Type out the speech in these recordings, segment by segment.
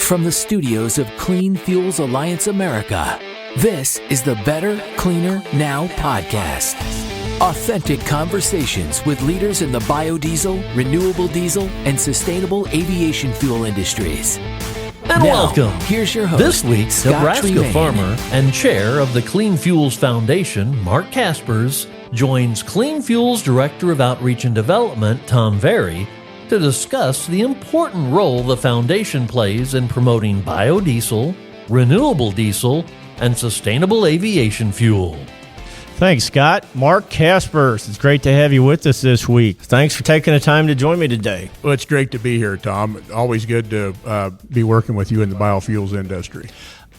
from the studios of Clean Fuels Alliance America, this is the Better, Cleaner, Now podcast. Authentic conversations with leaders in the biodiesel, renewable diesel, and sustainable aviation fuel industries. And now, welcome. Here's your host, This week's Scott Nebraska Tremaine. farmer and chair of the Clean Fuels Foundation, Mark Caspers, joins Clean Fuels Director of Outreach and Development, Tom Verry, to discuss the important role the foundation plays in promoting biodiesel, renewable diesel, and sustainable aviation fuel. Thanks, Scott. Mark Caspers, it's great to have you with us this week. Thanks for taking the time to join me today. Well, it's great to be here, Tom. Always good to be working with you in the biofuels industry.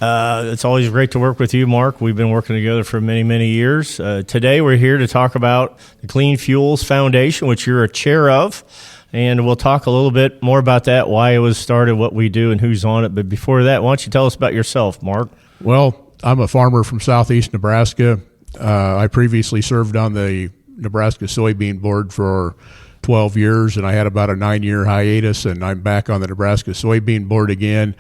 It's always great to work with you, Mark. We've been working together for many, many years. Today we're here to talk about the Clean Fuels Foundation, which you're a chair of, and we'll talk a little bit more about that, why it was started, what we do, and who's on it. But before that, why don't you tell us about yourself, Mark? Well, I'm a farmer from southeast Nebraska. I previously served on the Nebraska soybean board for 12 years, and I had about a 9-year hiatus, and I'm back on the Nebraska soybean board again.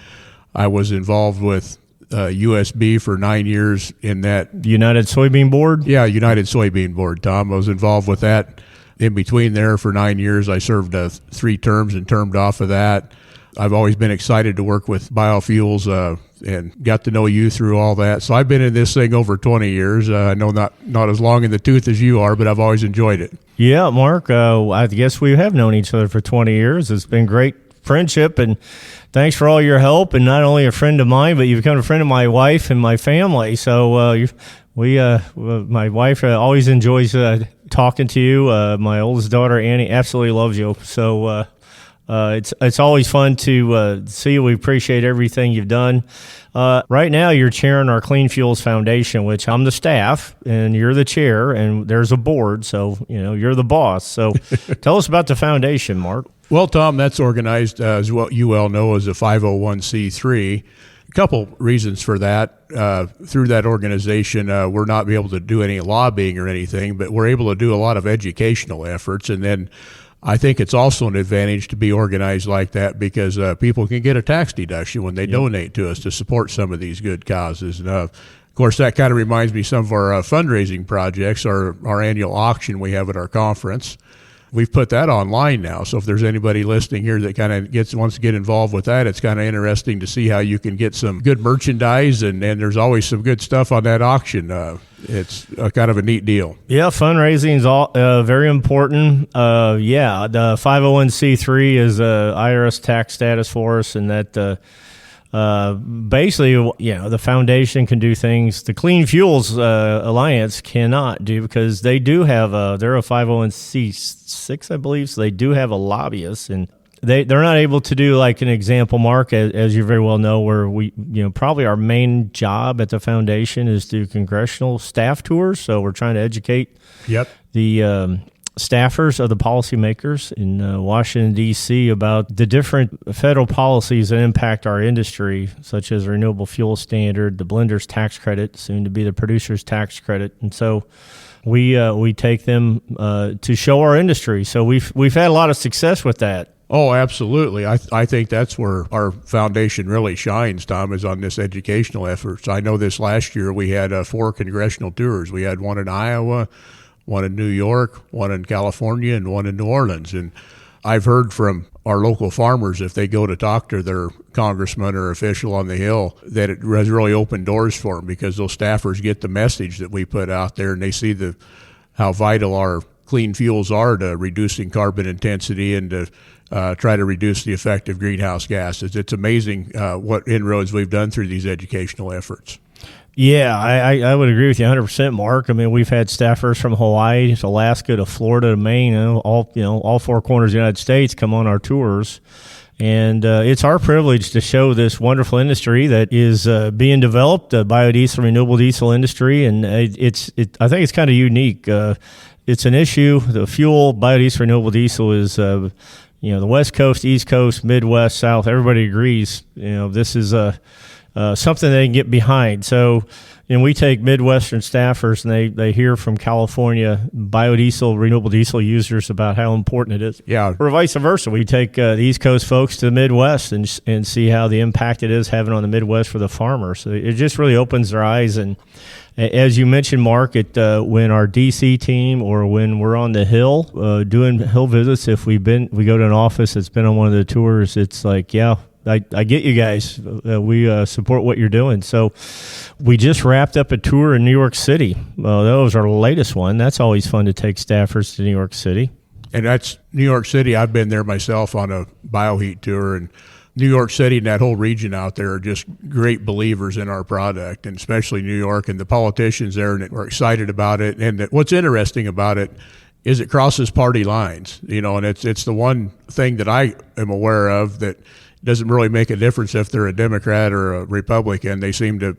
I was involved with USB for 9 years in that. United Soybean Board? Yeah, United Soybean Board, Tom. I was involved with that. In between there for 9 years, I served 3 terms and termed off of that. I've always been excited to work with biofuels and got to know you through all that. So I've been in this thing over 20 years. I know not as long in the tooth as you are, but I've always enjoyed it. Yeah, Mark, I guess we have known each other for 20 years. It's been great friendship, and thanks for all your help. And not only a friend of mine, but you've become a friend of my wife and my family. So my wife always enjoys talking to you. My oldest daughter, Annie, absolutely loves you. So it's always fun to see you. We appreciate everything you've done. Right now, you're chairing our Clean Fuels Foundation, which I'm the staff, and you're the chair, and there's a board, so you're the boss. So tell us about the foundation, Mark. Well, Tom, that's organized, as what you well know, as a 501c3. A couple reasons for that. Through that organization, we're not able to do any lobbying or anything, but we're able to do a lot of educational efforts. And then I think it's also an advantage to be organized like that because people can get a tax deduction when they donate to us to support some of these good causes. And, of course, that kind of reminds me of some of our fundraising projects, our annual auction we have at our conference. We've put that online now, so if there's anybody listening here that kind of wants to get involved with that, it's kind of interesting to see how you can get some good merchandise, and there's always some good stuff on that auction. It's kind of a neat deal. Yeah, fundraising is very important. The 501c3 is IRS tax status for us, and that basically, the foundation can do things the Clean Fuels Alliance cannot do because they do have they're a 501c6, I believe, so they do have a lobbyist, and they're not able to do like an example, Mark, as you very well know, where we, probably our main job at the foundation is to do congressional staff tours, so we're trying to educate the staffers of the policymakers in Washington, D.C. about the different federal policies that impact our industry, such as the renewable fuel standard, the blender's tax credit, soon to be the producer's tax credit. And so we take them to show our industry. So we've had a lot of success with that. Oh, absolutely. I think that's where our foundation really shines, Tom, is on this educational efforts. I know this last year we had 4 congressional tours. We had one in Iowa, one in New York, one in California, and one in New Orleans. And I've heard from our local farmers, if they go to talk to their congressman or official on the Hill, that it has really opened doors for them because those staffers get the message that we put out there, and they see how vital our clean fuels are to reducing carbon intensity and to try to reduce the effect of greenhouse gases. It's amazing what inroads we've done through these educational efforts. Yeah, I would agree with you 100%, Mark. I mean, we've had staffers from Hawaii to Alaska to Florida to Maine, all 4 corners of the United States come on our tours. And it's our privilege to show this wonderful industry that is being developed, the biodiesel, renewable diesel industry, and I think it's kind of unique. It's an issue. The fuel, biodiesel, renewable diesel is, the West Coast, East Coast, Midwest, South. Everybody agrees. This is something they can get behind. So, we take Midwestern staffers, and they hear from California biodiesel, renewable diesel users about how important it is. Yeah. Or vice versa. We take the East Coast folks to the Midwest and see how the impact it is having on the Midwest for the farmer. So it just really opens their eyes. And as you mentioned, Mark, when our DC team or when we're on the Hill doing Hill visits, if we go to an office that's been on one of the tours, it's like, yeah, I get you guys. We support what you're doing. So we just wrapped up a tour in New York City. That was our latest one. That's always fun to take staffers to New York City. And that's New York City. I've been there myself on a bioheat tour, and New York City and that whole region out there are just great believers in our product, and especially New York, and the politicians there are excited about it. And what's interesting about it is it crosses party lines, and it's the one thing that I am aware of that doesn't really make a difference if they're a Democrat or a Republican. They seem to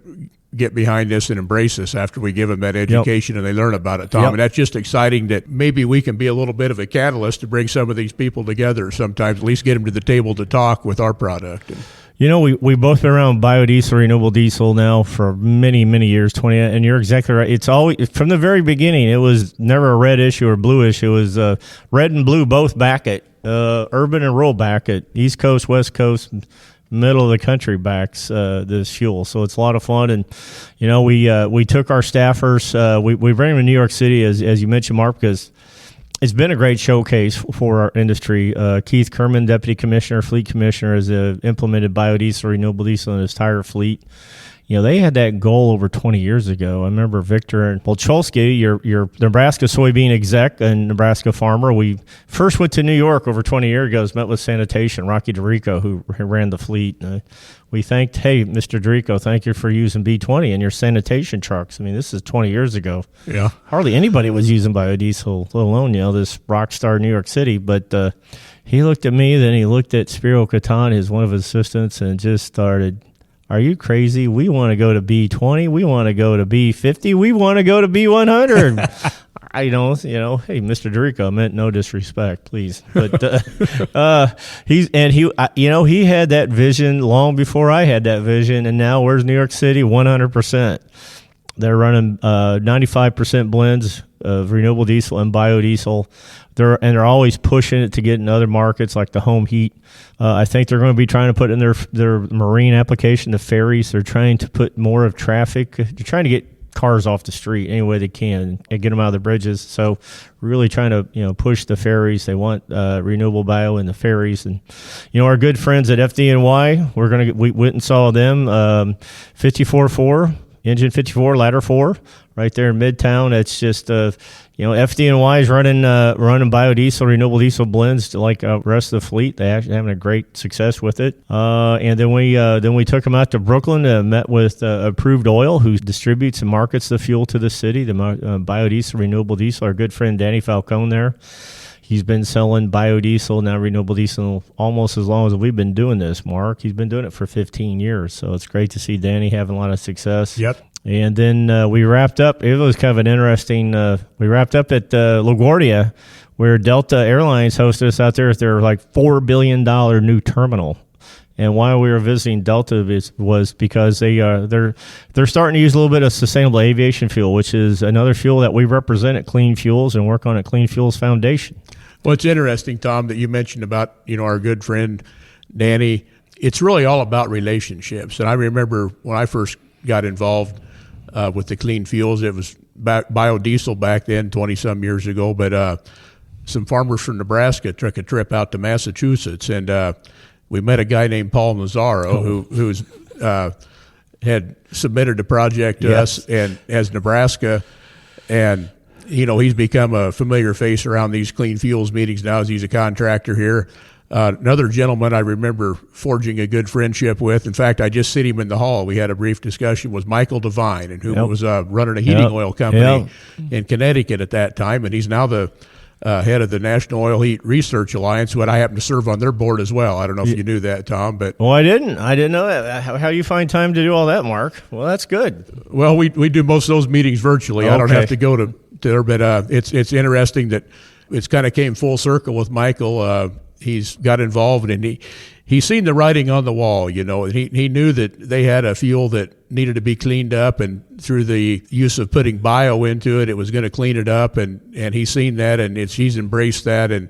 get behind this and embrace this after we give them that education and they learn about it, Tom. And that's just exciting that maybe we can be a little bit of a catalyst to bring some of these people together sometimes, at least get them to the table to talk with our product. We've both been around biodiesel, renewable diesel now for many, many years, 20, and you're exactly right. It's always, from the very beginning, it was never a red issue or blue issue. It was red and blue both back it, urban and rural back it, East Coast, West Coast, middle of the country backs this fuel. So it's a lot of fun. And, we took our staffers, we bring them to New York City, as you mentioned, Mark, because it's been a great showcase for our industry. Keith Kerman, Deputy Commissioner, Fleet Commissioner, has implemented biodiesel, renewable diesel in his entire fleet. They had that goal over 20 years ago. I remember Victor and Polcholsky, your Nebraska soybean exec and Nebraska farmer. We first went to New York over 20 years ago, met with sanitation, Rocky DeRico, who ran the fleet. We thanked, hey, Mr. DeRico, thank you for using B20 in your sanitation trucks. I mean, this is 20 years ago. Yeah. Hardly anybody was using biodiesel, let alone, this rock star New York City. But he looked at me, then he looked at Spiro Catan, one of his assistants, and just started, are you crazy? We want to go to B20. We want to go to B50. We want to go to B100. Hey, Mr. DeRico, meant no disrespect, please. But he had that vision long before I had that vision. And now where's New York City? 100%. They're running 95% blends of renewable diesel and biodiesel. They're always pushing it to get in other markets like the home heat. I think they're going to be trying to put in their marine application, the ferries. They're trying to put more of traffic. They're trying to get cars off the street any way they can and get them out of the bridges. So really trying to push the ferries. They want renewable bio in the ferries. And our good friends at FDNY, we went and saw them 54.4, engine 54, ladder 4, right there in Midtown. It's just FDNY is running biodiesel, renewable diesel blends like the rest of the fleet. They actually having a great success with it. And then we took them out to Brooklyn and met with Approved Oil, who distributes and markets the fuel to the city, the biodiesel, renewable diesel. Our good friend Danny Falcone there. He's been selling biodiesel, now renewable diesel, almost as long as we've been doing this, Mark. He's been doing it for 15 years. So it's great to see Danny having a lot of success. Yep. And then we wrapped up. It was kind of an interesting. We wrapped up at LaGuardia, where Delta Airlines hosted us out there at their $4 billion new terminal. And why we were visiting Delta was because they're starting to use a little bit of sustainable aviation fuel, which is another fuel that we represent at Clean Fuels and work on at Clean Fuels Foundation. Well, it's interesting, Tom, that you mentioned about our good friend Danny. It's really all about relationships. And I remember when I first got involved with the Clean Fuels, it was biodiesel back then, 20-some years ago. But some farmers from Nebraska took a trip out to Massachusetts, and we met a guy named Paul Nazaro who's had submitted a project to us and as Nebraska, and he's become a familiar face around these Clean Fuels meetings now as he's a contractor here. Another gentleman I remember forging a good friendship with, in fact, I just seen him in the hall. We had a brief discussion, was Michael Devine, and who was running a heating oil company in Connecticut at that time, and he's now the head of the National Oil Heat Research Alliance, who I happen to serve on their board as well. I don't know if you knew that, Tom. But I didn't know that. How do you find time to do all that, Mark? Well, that's good. Well, we do most of those meetings virtually. Okay. I don't have to go to there, but it's interesting that it's kind of came full circle with Michael. He's got involved, and he seen the writing on the wall, and he knew that they had a fuel that needed to be cleaned up, and through the use of putting bio into it, it was going to clean it up, and he's seen that, and he's embraced that. And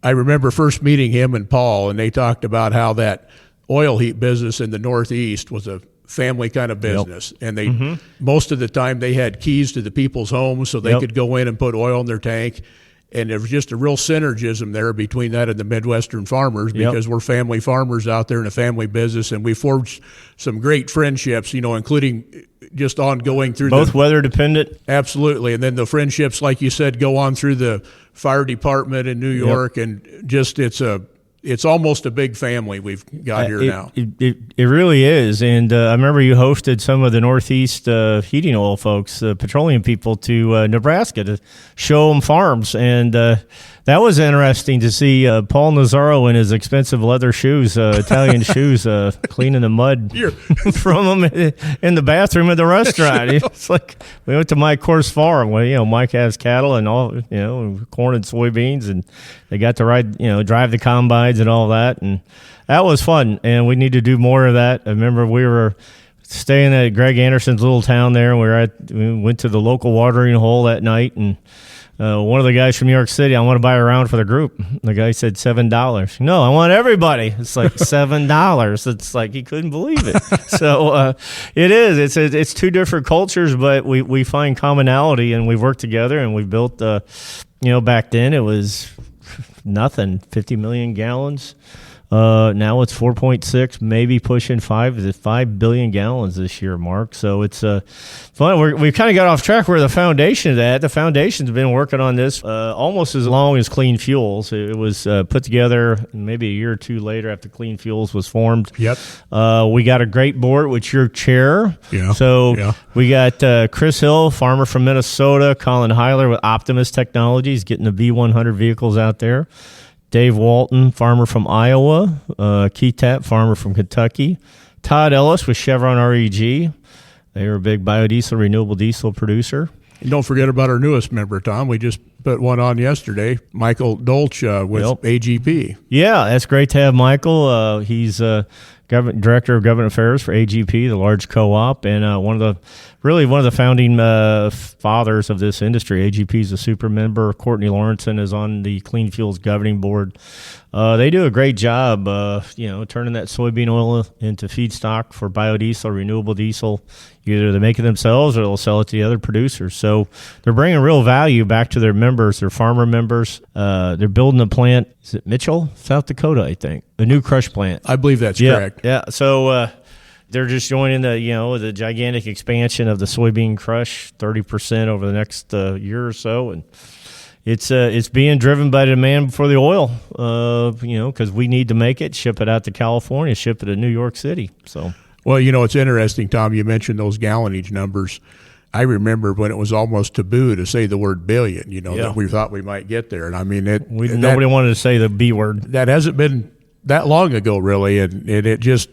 I remember first meeting him and Paul, and they talked about how that oil heat business in the Northeast was a family kind of business. Yep. And they most of the time they had keys to the people's homes so they could go in and put oil in their tank. And there was just a real synergism there between that and the Midwestern farmers, because we're family farmers out there in a family business, and we forged some great friendships, including just ongoing through both weather dependent. Absolutely. And then the friendships, like you said, go on through the fire department in New York, and just it's almost a big family we've got here now. It really is. And I remember you hosted some of the Northeast heating oil folks, petroleum people, to Nebraska to show them farms. And that was interesting to see Paul Nazzaro in his expensive leather shoes, Italian shoes, cleaning the mud from him in the bathroom of the restaurant. It's like we went to Mike Course Farm where, Mike has cattle and all, corn and soybeans, and they got to ride, drive the combines and all that. And that was fun. And we need to do more of that. I remember we were staying at Greg Anderson's little town there. We went to the local watering hole that night, and one of the guys from New York City, I want to buy a round for the group. The guy said $7. No, I want everybody. It's like $7. It's like he couldn't believe it. So it is. It's two different cultures, but we find commonality, and we've worked together, and we've built. Back then it was nothing, 50 million gallons. Now it's 4.6, maybe pushing 5 billion gallons this year, Mark. So it's fun. We kind of got off track where the foundation is at. The foundation's been working on this almost as long as Clean Fuels. It was put together maybe a year or two later after Clean Fuels was formed. Yep. We got a great board, which you're chair. Yeah. So we got Chris Hill, farmer from Minnesota, Colin Heiler with Optimus Technologies, getting the V100 vehicles out there. Dave Walton, farmer from Iowa. Keith Tapp, farmer from Kentucky. Todd Ellis with Chevron REG. They are a big biodiesel, renewable diesel producer. And don't forget about our newest member, Tom. We just put one on yesterday, Michael Dolch with AGP. Yeah, that's great to have Michael. He's Director of Government Affairs for AGP, the large co-op, and one of the founding fathers of this industry. AGP is a super member. Courtney Lawrenson is on the Clean Fuels Governing Board. They do a great job, turning that soybean oil into feedstock for biodiesel, renewable diesel. Either they make it themselves or they'll sell it to the other producers. So they're bringing real value back to their members, their farmer members. They're building a plant. Is it Mitchell, South Dakota, I think? A new crush plant. I believe that's correct. Yeah. So they're just joining the gigantic expansion of the soybean crush, 30% over the next year or so, and it's being driven by demand for the oil. Because we need to make it, ship it out to California, ship it to New York City. So. Well, it's interesting, Tom. You mentioned those gallonage numbers. I remember when it was almost taboo to say the word billion. That we thought we might get there, and I mean nobody wanted to say the B word. That hasn't been that long ago, really, and it just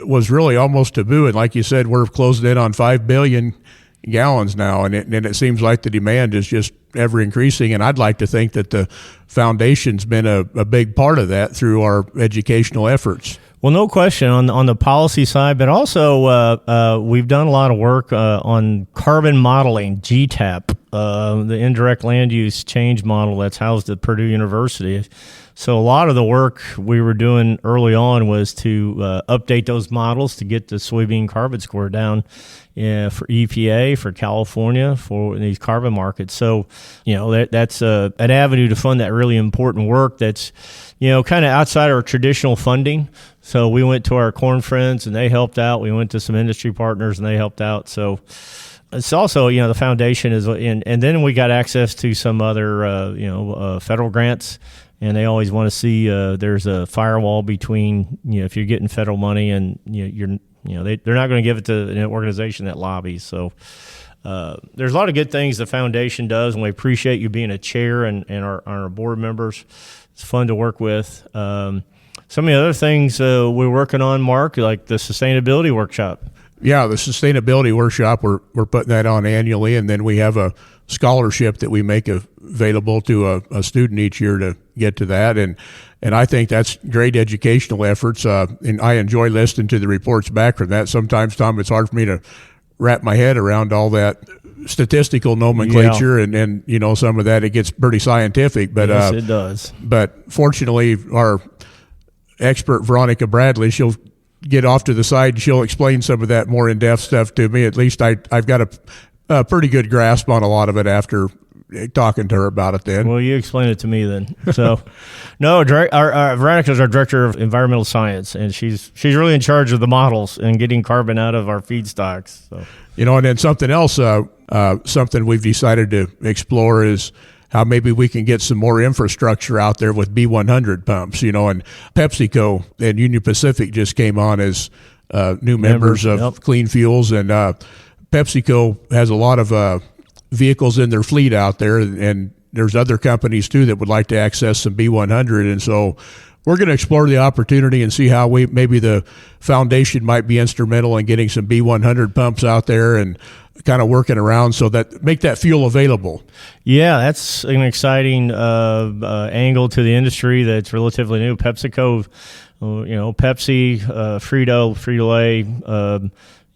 was really almost taboo. And like you said, we're closing in on 5 billion gallons now, and it seems like the demand is just ever increasing. And I'd like to think that the foundation's been a big part of that through our educational efforts. Well, no question on the policy side, but also we've done a lot of work on carbon modeling, GTAP, the indirect land use change model that's housed at Purdue University. So a lot of the work we were doing early on was to update those models to get the soybean carbon score down for EPA, for California, for these carbon markets. So, that's an avenue to fund that really important work that's, kind of outside our traditional funding. So we went to our corn friends and they helped out. We went to some industry partners and they helped out. So it's also, the foundation is, and then we got access to some other, federal grants. And they always want to see there's a firewall between, if you're getting federal money and they're not going to give it to an organization that lobbies. So there's a lot of good things the foundation does, and we appreciate you being a chair and our board members. It's fun to work with. Some of the other things we're working on, Mark, like the sustainability workshop. Yeah, the sustainability workshop, we're putting that on annually, and then we have a scholarship that we make available to a student each year to get to that. And And I think that's great educational efforts. And I enjoy listening to the reports back from that. Sometimes, Tom, it's hard for me to wrap my head around all that statistical nomenclature and some of that. It gets pretty scientific, but yes, it does. But fortunately, our expert Veronica Bradley, she'll get off to the side and she'll explain some of that more in-depth stuff to me. At least I've got a pretty good grasp on a lot of it after talking to her about it then. Well, you explain it to me then. So, no, Veronica's our director of environmental science, and she's really in charge of the models and getting carbon out of our feedstocks. So. And then something else, something we've decided to explore is how maybe we can get some more infrastructure out there with B100 pumps, and PepsiCo and Union Pacific just came on as new members of yep. Clean Fuels, and PepsiCo has a lot of vehicles in their fleet out there, and there's other companies too that would like to access some B100, and so we're going to explore the opportunity and see how maybe the foundation might be instrumental in getting some B100 pumps out there and kind of working around so that make that fuel available. Yeah, that's an exciting angle to the industry that's relatively new. PepsiCo, Pepsi, Frito-Lay,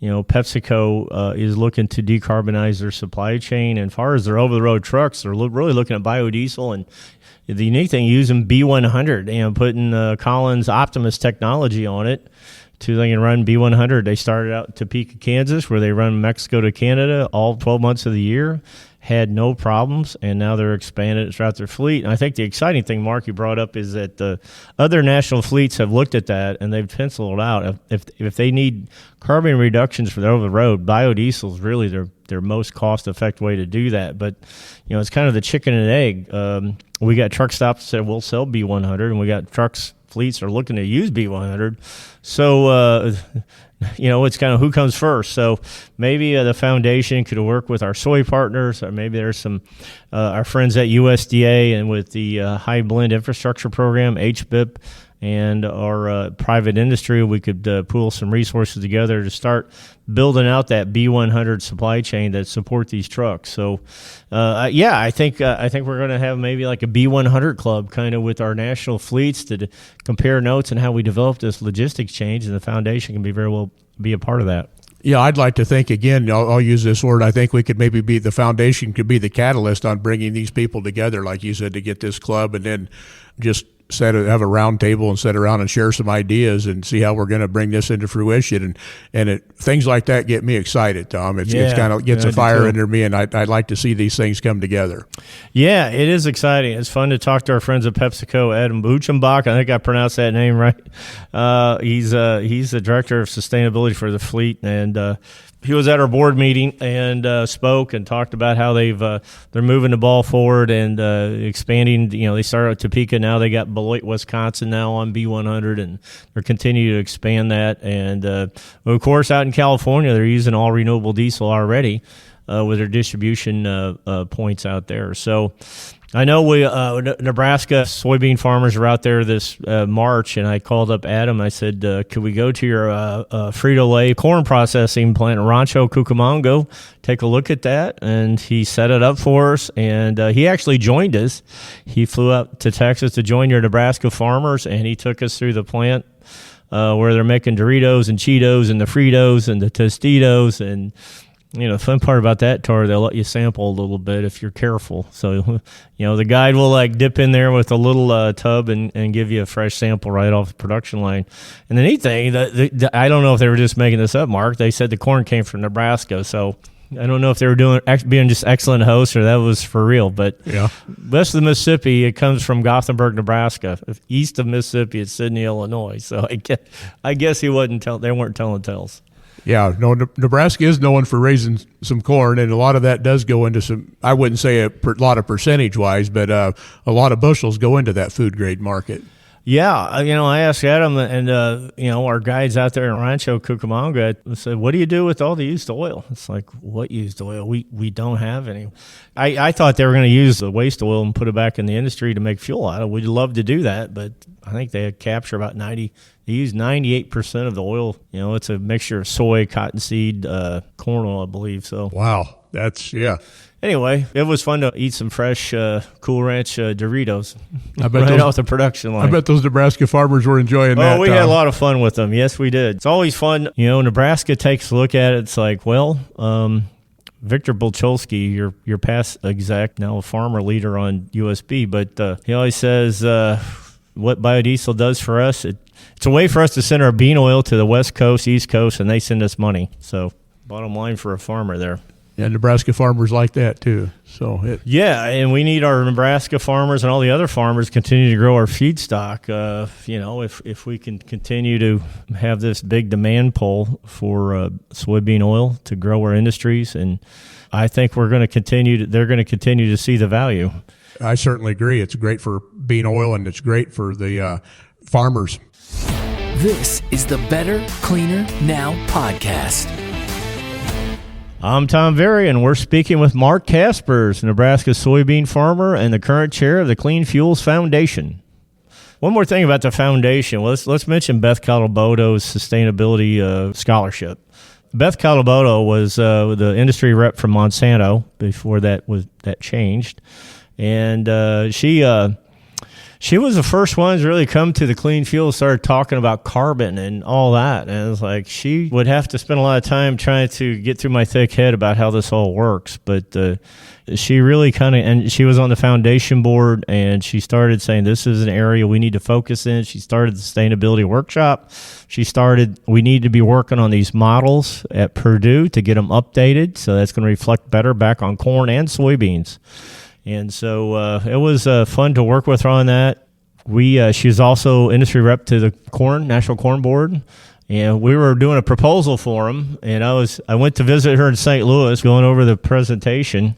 PepsiCo is looking to decarbonize their supply chain. And as far as their over-the-road trucks, they're really looking at biodiesel. And the unique thing, using B100, putting Collins Optimus technology on it so they can run B100. They started out in Topeka, Kansas, where they run Mexico to Canada all 12 months of the year, had no problems, and now they're expanding it throughout their fleet. And I think the exciting thing, Mark, you brought up is that the other national fleets have looked at that, and they've penciled out. If they need carbon reductions for their over-the-road, biodiesel is really their most cost-effective way to do that. But, it's kind of the chicken and egg. We got truck stops that will sell B100, and we got fleets are looking to use B100. So, it's kind of who comes first. So maybe the foundation could work with our soy partners, or maybe there's some our friends at USDA and with the High Blend Infrastructure Program, HBIP, and our private industry. We could pool some resources together to start building out that B100 supply chain that support these trucks. So, I think we're going to have maybe like a B100 club kind of with our national fleets to compare notes and how we develop this logistics change, and the foundation can very well be a part of that. Yeah, I'd like to think, again, I'll use this word, I think we could maybe the foundation could be the catalyst on bringing these people together, like you said, to get this club, and then just have a round table and sit around and share some ideas and see how we're going to bring this into fruition. And things like that get me excited, Tom. It's kind of gets a fire under me, and I'd like to see these things come together. Yeah, it is exciting. It's fun to talk to our friends at PepsiCo. Adam Buchenbach, I think I pronounced that name right. He's the director of sustainability for the fleet, and he was at our board meeting and spoke and talked about how they're moving the ball forward and expanding. They started at Topeka, now they got Beloit, Wisconsin now on B100, and they're continuing to expand that. And of course, out in California, they're using all renewable diesel already with their distribution points out there. So I know we Nebraska soybean farmers are out there this March, and I called up Adam. I said, could we go to your Frito-Lay corn processing plant in Rancho Cucamonga, take a look at that? And he set it up for us, and he actually joined us. He flew up to Texas to join your Nebraska farmers, and he took us through the plant where they're making Doritos and Cheetos and the Fritos and the Tostitos. And the fun part about that, Tor, they'll let you sample a little bit if you're careful. So, the guide will dip in there with a little tub and give you a fresh sample right off the production line. And the neat thing, I don't know if they were just making this up, Mark. They said the corn came from Nebraska. So I don't know if they were being just excellent hosts or that was for real. But west of the Mississippi, it comes from Gothenburg, Nebraska. East of Mississippi, it's Sidney, Illinois. So I guess they weren't telling tales. Yeah, no, Nebraska is known for raising some corn, and a lot of that does go into some, I wouldn't say a lot of percentage-wise, but a lot of bushels go into that food-grade market. Yeah, I asked Adam and, our guides out there in Rancho Cucamonga, I said, what do you do with all the used oil? It's like, what used oil? We don't have any. I thought they were going to use the waste oil and put it back in the industry to make fuel out of. We'd love to do that, but I think they capture about they use 98% of the oil. It's a mixture of soy, cottonseed, corn oil, I believe. So wow, that's Anyway, it was fun to eat some fresh Cool Ranch Doritos those, off the production line. I bet those Nebraska farmers were enjoying that. Oh, we had a lot of fun with them. Yes, we did. It's always fun. Nebraska takes a look at it. It's like, well, Victor Bulcholsky, your past exec, now a farmer leader on USB, but he always says what biodiesel does for us, it's a way for us to send our bean oil to the West Coast, East Coast, and they send us money. So bottom line for a farmer there. Yeah, Nebraska farmers like that too. Yeah, and we need our Nebraska farmers and all the other farmers to continue to grow our feedstock. If we can continue to have this big demand pull for soybean oil to grow our industries, and I think they're going to continue to see the value. I certainly agree. It's great for bean oil, and it's great for the farmers. This is the Better, Cleaner, Now podcast. I'm Tom Verry, and we're speaking with Mark Caspers, Nebraska soybean farmer and the current chair of the Clean Fuels Foundation. One more thing about the foundation. Let's mention Beth Calaboto's sustainability scholarship. Beth Calaboto was the industry rep from Monsanto before that changed, and she was the first one to really come to the clean fuel, started talking about carbon and all that. And it was like she would have to spend a lot of time trying to get through my thick head about how this all works. But she really and she was on the foundation board, and she started saying this is an area we need to focus in. She started the sustainability workshop. We need to be working on these models at Purdue to get them updated. So that's going to reflect better back on corn and soybeans. And so it was fun to work with her on that. She's also industry rep to the National Corn Board, and we were doing a proposal for them. And I went to visit her in St. Louis, going over the presentation,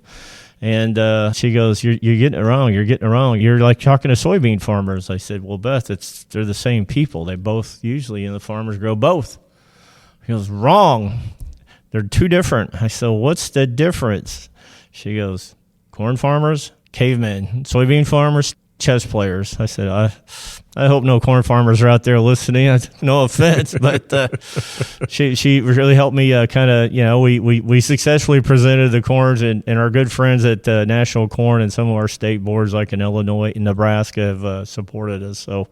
and she goes, "You're getting it wrong. You're getting it wrong. You're like talking to soybean farmers." I said, "Well, Beth, they're the same people. They both usually, the farmers grow both." She goes, "Wrong. They're two different." I said, "What's the difference?" She goes, "Corn farmers, cavemen. Soybean farmers, chess players." I said, I hope no corn farmers are out there listening. No offense, but she really helped me we successfully presented the corns, and our good friends at National Corn and some of our state boards like in Illinois and Nebraska have supported us. So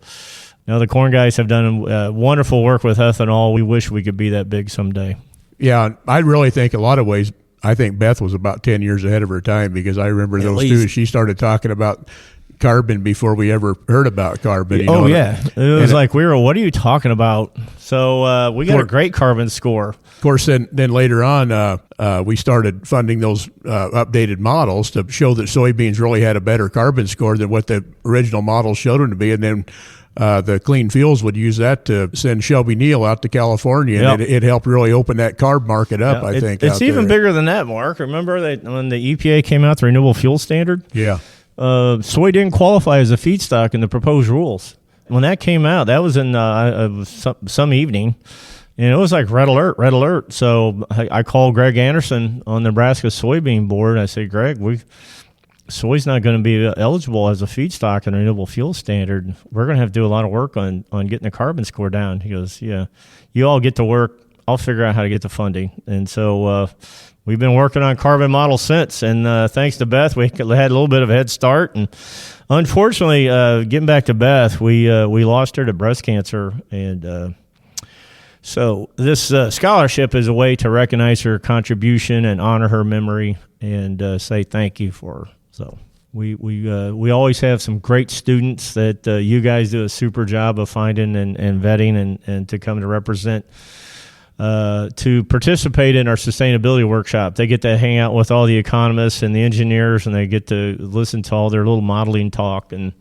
the corn guys have done wonderful work with ethanol. We wish we could be that big someday. Yeah, I really think a lot of ways, I think Beth was about 10 years ahead of her time, because I remember those two. She started talking about carbon before we ever heard about carbon. Yeah. It was like, what are you talking about? So we got a great carbon score. Of course, then later on, we started funding those updated models to show that soybeans really had a better carbon score than what the original models showed them to be. And then the Clean Fuels would use that to send Shelby Neal out to California, and it helped really open that carb market up, I think. It's even bigger than that, Mark. Remember when the EPA came out, the Renewable Fuel Standard? Yeah. Soy didn't qualify as a feedstock in the proposed rules. When that came out, that was in some evening, and it was like red alert. So I called Greg Anderson on the Nebraska soybean board. I said, "Greg, soy's not going to be eligible as a feedstock in a renewable fuel standard. We're going to have to do a lot of work on getting the carbon score down." He goes, "Yeah, you all get to work. I'll figure out how to get the funding." And so we've been working on carbon models since. And thanks to Beth, we had a little bit of a head start. And unfortunately, getting back to Beth, we lost her to breast cancer. And so this scholarship is a way to recognize her contribution and honor her memory and say thank you for her. So we always have some great students that you guys do a super job of finding and vetting and to come to represent, to participate in our sustainability workshop. They get to hang out with all the economists and the engineers, and they get to listen to all their little modeling talk, and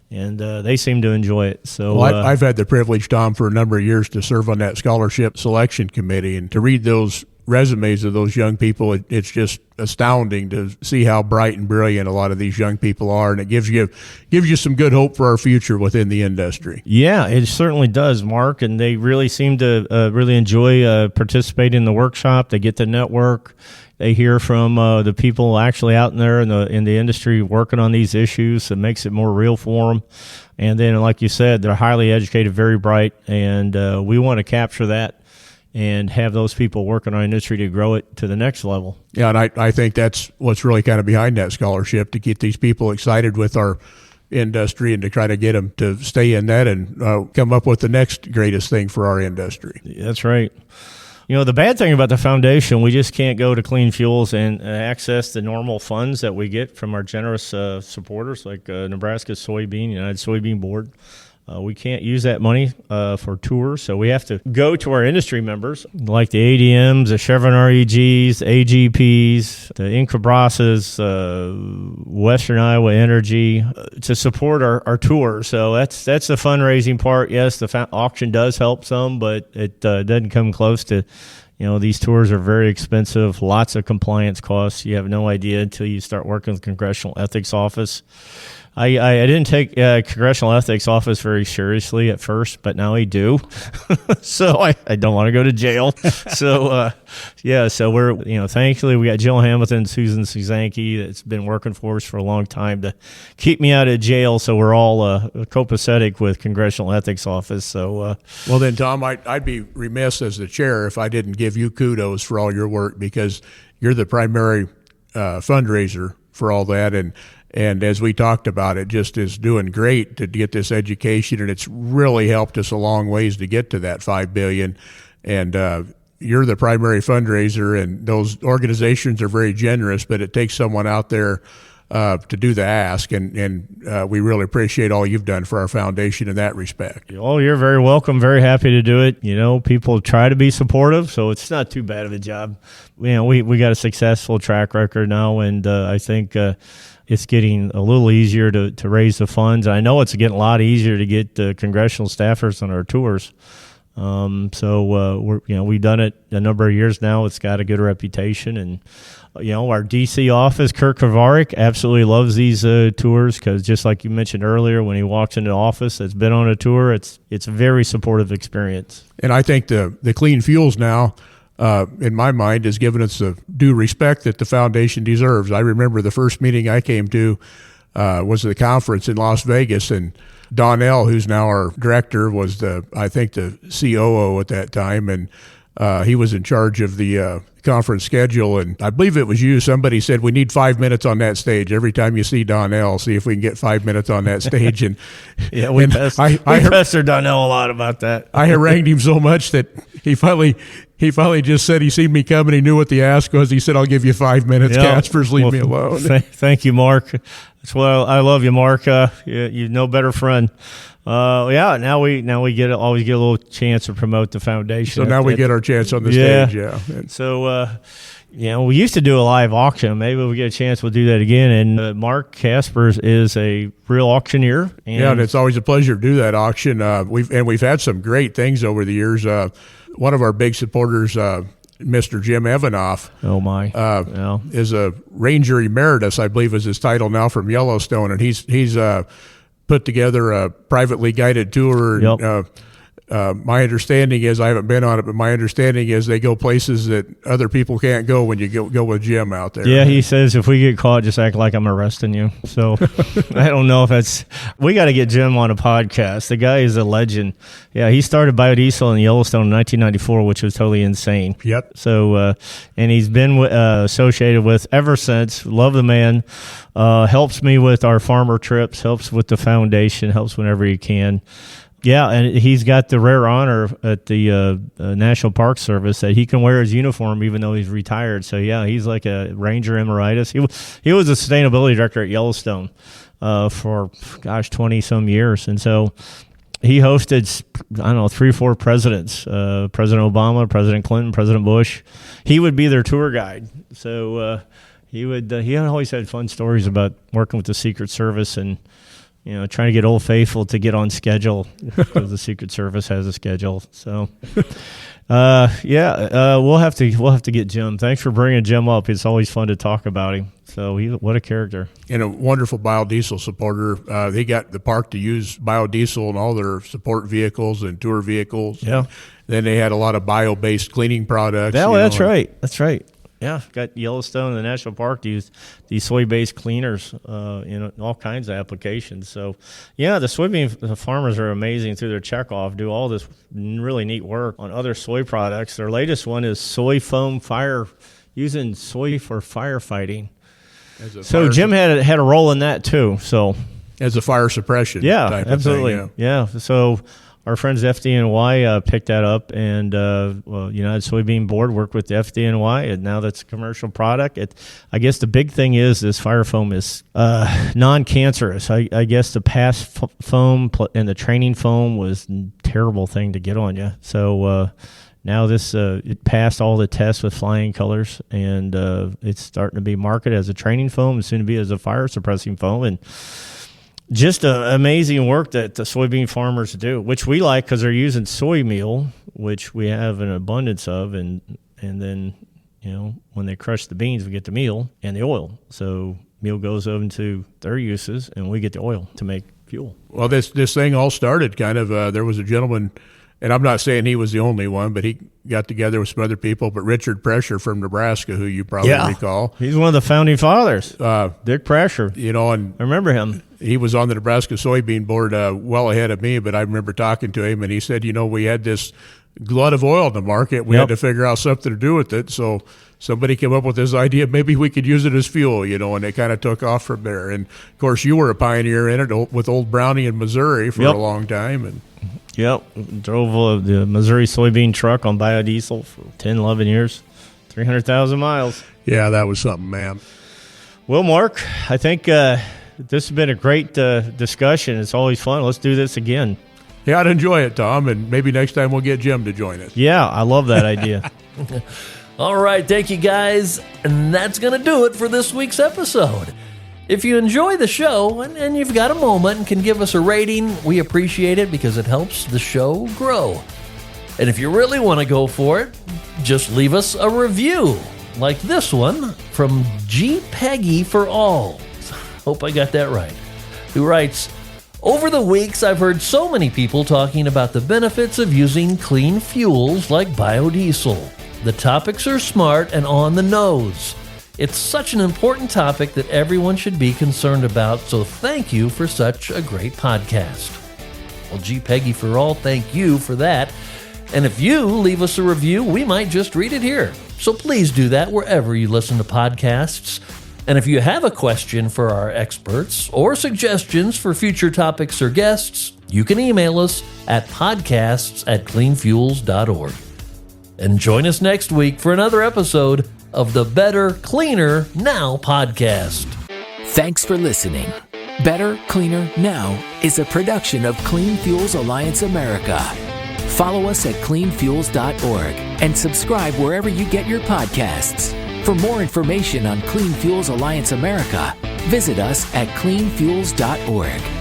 they seem to enjoy it. So I've had the privilege, Tom, for a number of years to serve on that scholarship selection committee, and to read those resumes of those young people, it's just astounding to see how bright and brilliant a lot of these young people are, and it gives you some good hope for our future within the industry. Yeah, it certainly does, Mark, and they really seem to really enjoy participating in the workshop. They get to network. They hear from the people actually out in there in the industry working on these issues. It makes it more real for them. And then, like you said, they're highly educated, very bright, and we want to capture that and have those people work in our industry to grow it to the next level. Yeah, and I think that's what's really kind of behind that scholarship, to get these people excited with our industry and to try to get them to stay in that and come up with the next greatest thing for our industry. That's right. The bad thing about the foundation, we just can't go to Clean Fuels and access the normal funds that we get from our generous supporters like Nebraska Soybean, United Soybean Board. We can't use that money for tours, so we have to go to our industry members like the ADMs, the Chevron REGs, the AGPs, the Incabrasas, Western Iowa Energy to support our tours. So that's the fundraising part. Yes, the auction does help some, but it doesn't come close to. These tours are very expensive, lots of compliance costs. You have no idea until you start working with the Congressional Ethics Office. I didn't take Congressional Ethics Office very seriously at first, but now I do. So I don't want to go to jail. So, so we're, thankfully we got Jill Hamilton, Susan Suzanke that's been working for us for a long time to keep me out of jail. So we're all copacetic with Congressional Ethics Office. So, well then, Tom, I'd be remiss as the chair if I didn't give you kudos for all your work, because you're the primary fundraiser for all that. And as we talked about, it just is doing great to get this education, and it's really helped us a long ways to get to that $5 billion. And you're the primary fundraiser, and those organizations are very generous, but it takes someone out there to do the ask, and we really appreciate all you've done for our foundation in that respect. Oh, you're very welcome. Very happy to do it. People try to be supportive, so it's not too bad of a job. We got a successful track record now, and I think it's getting a little easier to raise the funds. I know it's getting a lot easier to get congressional staffers on our tours. We've done it a number of years now. It's got a good reputation, and our DC office, Kirk Kovarik, absolutely loves these tours, because just like you mentioned earlier, when he walks into the office that's been on a tour, it's a very supportive experience. And I think the Clean Fuels now, in my mind, has given us the due respect that the foundation deserves. I remember the first meeting I came to was the conference in Las Vegas, and Donnell, who's now our director, was the COO at that time, and he was in charge of the conference schedule. And I believe it was you. Somebody said, we need 5 minutes on that stage. Every time you see Donnell, see if we can get 5 minutes on that stage. And yeah, we pestered Donnell a lot about that. I harangued him so much that he finally just said he seen me coming. He knew what the ask was. He said, I'll give you 5 minutes. Caspers, leave me alone. Thank you, Mark. I love you, Mark. You're no better friend. Now we always get a little chance to promote the foundation. So now we get our chance on the stage. Yeah. So, we used to do a live auction. Maybe if we get a chance, we'll do that again. And Mark Caspers is a real auctioneer. And it's always a pleasure to do that auction. We've had some great things over the years. One of our big supporters, Mr. Jim Evanoff, is a Ranger Emeritus, I believe is his title now, from Yellowstone, and he's put together a privately guided tour. Yep. My understanding is, I haven't been on it, but my understanding is they go places that other people can't go when you go with Jim out there. Yeah, he says if we get caught, just act like I'm arresting you. So I don't know if that's – we got to get Jim on a podcast. The guy is a legend. Yeah, he started biodiesel in Yellowstone in 1994, which was totally insane. Yep. So and he's been associated with ever since. Love the man. Helps me with our farmer trips, helps with the foundation, helps whenever he can. Yeah, and he's got the rare honor at the National Park Service that he can wear his uniform even though he's retired. So, yeah, he's like a Ranger Emeritus. He was a sustainability director at Yellowstone for, 20-some years. And so he hosted, 3 or 4 presidents, President Obama, President Clinton, President Bush. He would be their tour guide. So he always had fun stories about working with the Secret Service and trying to get Old Faithful to get on schedule because the Secret Service has a schedule. So, we'll have to get Jim. Thanks for bringing Jim up. It's always fun to talk about him. So, what a character. And a wonderful biodiesel supporter. They got the park to use biodiesel in all their support vehicles and tour vehicles. Yeah. Then they had a lot of bio-based cleaning products. That's right. That's right. Yeah, got Yellowstone and the national park to use these soy-based cleaners in all kinds of applications. So, yeah, the soybean farmers are amazing through their checkoff, do all this really neat work on other soy products. Their latest one is soy foam using soy for firefighting. So Jim had a role in that too. So as a fire suppression, type absolutely, of thing, yeah. So our friends FDNY picked that up, and United Soybean Board worked with the FDNY, and now that's a commercial product. I guess the big thing is this fire foam is non-cancerous. I guess the past foam and the training foam was a terrible thing to get on you. So now this it passed all the tests with flying colors, and it's starting to be marketed as a training foam and soon to be as a fire suppressing foam. And just amazing work that the soybean farmers do, which we like because they're using soy meal, which we have an abundance of, and then when they crush the beans, we get the meal and the oil. So meal goes over into their uses, and we get the oil to make fuel. Well, this thing all started kind of. There was a gentleman, and I'm not saying he was the only one, but he got together with some other people. But Richard Pressure from Nebraska, who you probably recall, he's one of the founding fathers. Dick Pressure, and I remember him. He was on the Nebraska Soybean Board well ahead of me, but I remember talking to him, and he said, we had this glut of oil in the market. We had to figure out something to do with it. So somebody came up with this idea, maybe we could use it as fuel, and it kind of took off from there. And, of course, you were a pioneer in it with Old Brownie in Missouri for a long time. And drove the Missouri soybean truck on biodiesel for 10, 11 years, 300,000 miles. Yeah, that was something, man. Well, Mark, I think this has been a great discussion. It's always fun. Let's do this again. Yeah, I'd enjoy it, Tom, and maybe next time we'll get Jim to join us. Yeah, I love that idea. All right, thank you guys, and that's going to do it for this week's episode. If you enjoy the show and you've got a moment and can give us a rating, we appreciate it because it helps the show grow. And if you really want to go for it, just leave us a review, like this one from G. Peggy for All. Hope I got that right. Who writes, over the weeks, I've heard so many people talking about the benefits of using clean fuels like biodiesel. The topics are smart and on the nose. It's such an important topic that everyone should be concerned about, so thank you for such a great podcast. Well, G. Peggy for All, thank you for that. And if you leave us a review, we might just read it here. So please do that wherever you listen to podcasts. And if you have a question for our experts or suggestions for future topics or guests, you can email us at podcasts@cleanfuels.org. And join us next week for another episode of the Better, Cleaner, Now podcast. Thanks for listening. Better, Cleaner, Now is a production of Clean Fuels Alliance America. Follow us at cleanfuels.org and subscribe wherever you get your podcasts. For more information on Clean Fuels Alliance America, visit us at cleanfuels.org.